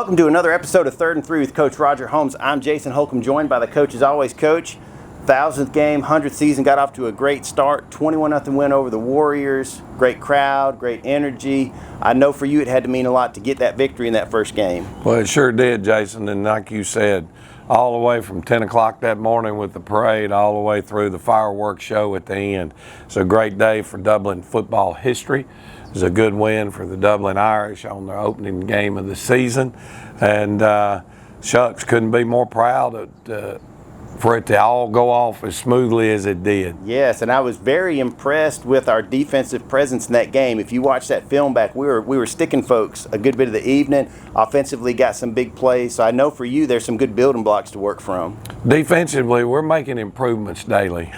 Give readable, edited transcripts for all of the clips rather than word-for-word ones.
Welcome to another episode of Third and Three with Coach Roger Holmes. I'm Jason Holcomb, joined by the coach as always. Coach, 1,000th game, 100th season, got off to a great start. 21-0 win over the Warriors. Great crowd, great energy. I know for you it had to mean a lot to get that victory in that first game. Well, it sure did, Jason. And like you said, all the way from 10 o'clock that morning with the parade, all the way through the fireworks show at the end. It's a great day for Dublin football history. It was a good win for the Dublin Irish on their opening game of the season. And shucks, couldn't be more proud for it to all go off as smoothly as it did. Yes, and I was very impressed with our defensive presence in that game. If you watch that film back, we were sticking folks a good bit of the evening. Offensively, got some big plays. So I know for you, there's some good building blocks to work from. Defensively, we're making improvements daily.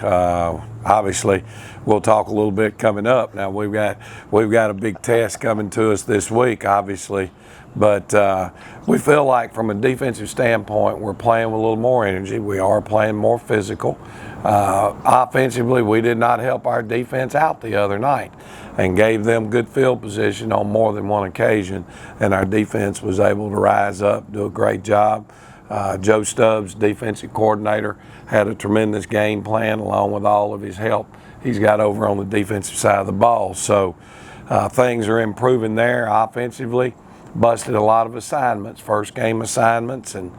Obviously, we'll talk a little bit coming up. Now we've got a big test coming to us this week, obviously. But we feel like from a defensive standpoint, we're playing with a little more energy. We are playing more physical. Offensively, we did not help our defense out the other night and gave them good field position on more than one occasion. And our defense was able to rise up, do a great job. Joe Stubbs, defensive coordinator, had a tremendous game plan along with all of his help he's got over on the defensive side of the ball. So things are improving there offensively. Busted a lot of assignments, first game assignments, and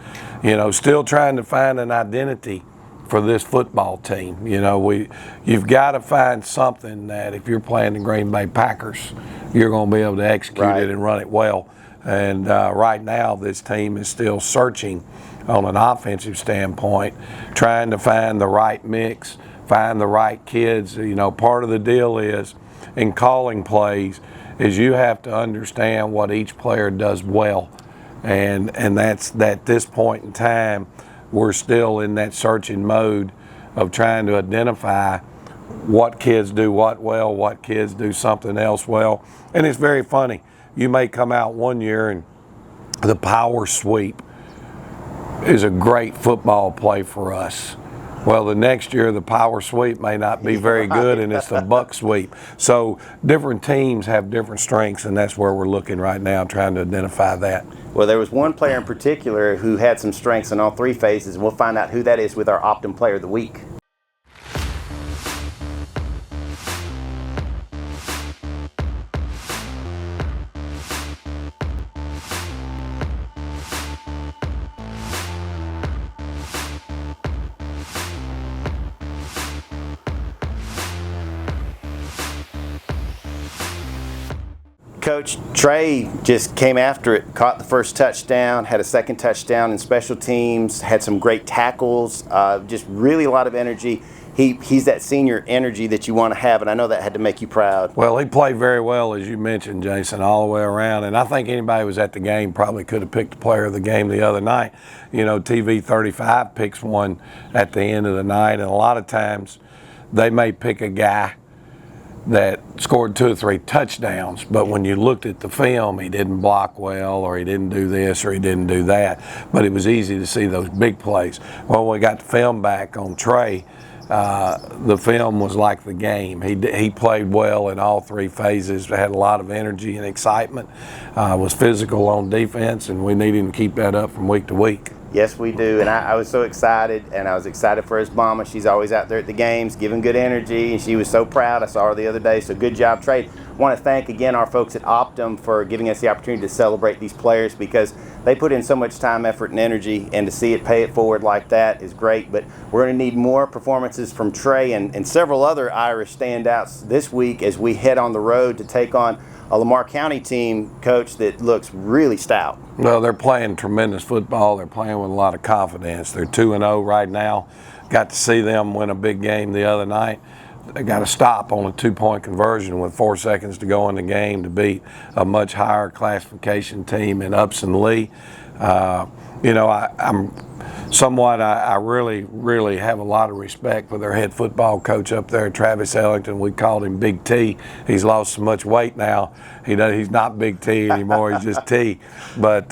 still trying to find an identity for this football team. You've got to find something that if you're playing the Green Bay Packers, you're going to be able to execute it and run it well. And right now, this team is still searching on an offensive standpoint, trying to find the right mix, find the right kids. Part of the deal is in calling plays is you have to understand what each player does well. And that's at this point in time, we're still in that searching mode of trying to identify what kids do what well, what kids do something else well. And it's very funny. You may come out one year and the power sweep is a great football play for us. Well, the next year, the power sweep may not be very good, and it's the buck sweep. So different teams have different strengths, and that's where we're looking right now, trying to identify that. Well, there was one player in particular who had some strengths in all three phases, and we'll find out who that is with our Optim Player of the Week. Coach, Trai just came after it, caught the first touchdown, had a second touchdown in special teams, had some great tackles, just really a lot of energy. He's that senior energy that you want to have, and I know that had to make you proud. Well, he played very well, as you mentioned, Jason, all the way around. And I think anybody who was at the game probably could have picked the player of the game the other night. TV 35 picks one at the end of the night, and a lot of times they may pick a guy that scored 2 or 3 touchdowns, but when you looked at the film, he didn't block well, or he didn't do this, or he didn't do that. But it was easy to see those big plays. Well, when we got the film back on Trai, the film was like the game. He played well in all 3 phases, had a lot of energy and excitement, was physical on defense, and we need him to keep that up from week to week. Yes, we do, and I was so excited, and I was excited for his mama. She's always out there at the games, giving good energy, and she was so proud. I saw her the other day, so good job, Trai. I want to thank again our folks at Optim for giving us the opportunity to celebrate these players, because they put in so much time, effort, and energy, and to see it pay it forward like that is great. But we're going to need more performances from Trai and several other Irish standouts this week as we head on the road to take on a Lamar County team, Coach, that looks really stout. Well, they're playing tremendous football. They're playing with a lot of confidence. They're 2-0 right now. Got to see them win a big game the other night. They got to stop on a 2-point conversion with 4 seconds to go in the game to beat a much higher classification team in Upson Lee. I really have a lot of respect for their head football coach up there, Travis Ellington. We called him Big T. He's lost so much weight now. He's not Big T anymore. He's just T. But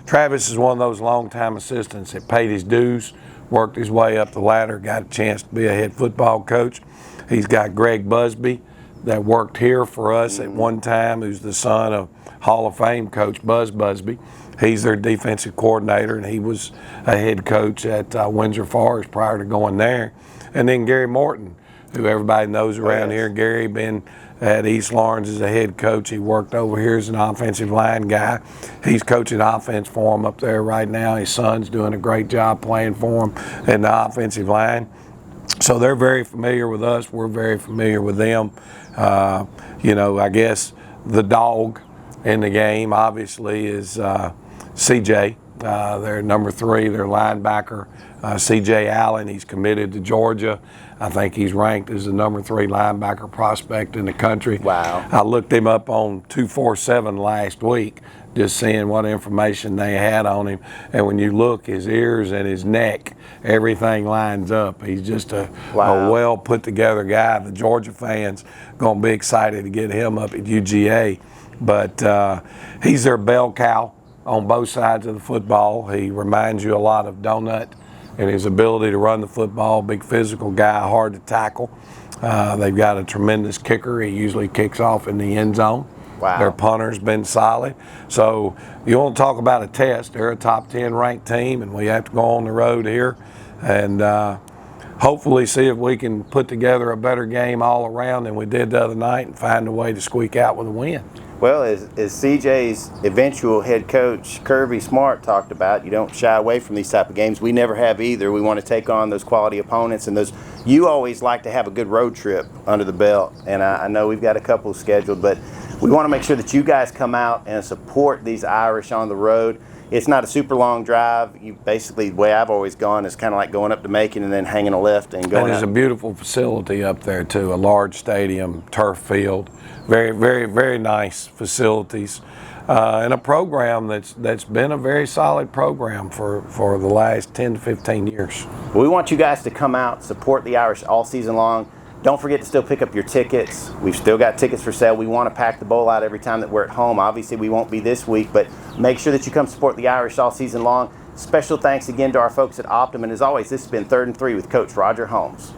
Travis is one of those longtime assistants that paid his dues, worked his way up the ladder, got a chance to be a head football coach. He's got Greg Busby that worked here for us at one time, who's the son of Hall of Fame coach Buzz Busby. He's their defensive coordinator, and he was a head coach at Windsor Forest prior to going there. And then Gary Morton, who everybody knows around here. Gary been at East Lawrence as a head coach. He worked over here as an offensive line guy. He's coaching offense for him up there right now. His son's doing a great job playing for him in the offensive line. So they're very familiar with us. We're very familiar with them. You know, I guess the dog in the game obviously is CJ. Their number 3, their linebacker, CJ Allen. He's committed to Georgia. I think he's ranked as the number 3 linebacker prospect in the country. Wow. I looked him up on 247 last week, just seeing what information they had on him. And when you look, his ears and his neck, everything lines up. He's just a well put together guy. The Georgia fans gonna be excited to get him up at UGA. But he's their bell cow on both sides of the football. He reminds you a lot of Donut in his ability to run the football. Big physical guy, hard to tackle. They've got a tremendous kicker. He usually kicks off in the end zone. Wow. Their punter's been solid. So you want to talk about a test. They're a top 10 ranked team, and we have to go on the road here and hopefully see if we can put together a better game all around than we did the other night and find a way to squeak out with a win. Well, as CJ's eventual head coach, Kirby Smart, talked about, you don't shy away from these type of games. We never have either. We want to take on those quality opponents, and those. You always like to have a good road trip under the belt, and I know we've got a couple scheduled, but we want to make sure that you guys come out and support these Irish on the road. It's not a super long drive. You basically, the way I've always gone is kind of like going up to Macon and then hanging a left and going. And there's a beautiful facility up there too, a large stadium, turf field, very, very, very nice facilities, and a program that's been a very solid program for the last 10 to 15 years. We want you guys to come out, support the Irish all season long. Don't forget to still pick up your tickets. We've still got tickets for sale. We want to pack the bowl out every time that we're at home. Obviously, we won't be this week, but make sure that you come support the Irish all season long. Special thanks again to our folks at Optim. And as always, this has been 3rd and 3 with Coach Roger Holmes.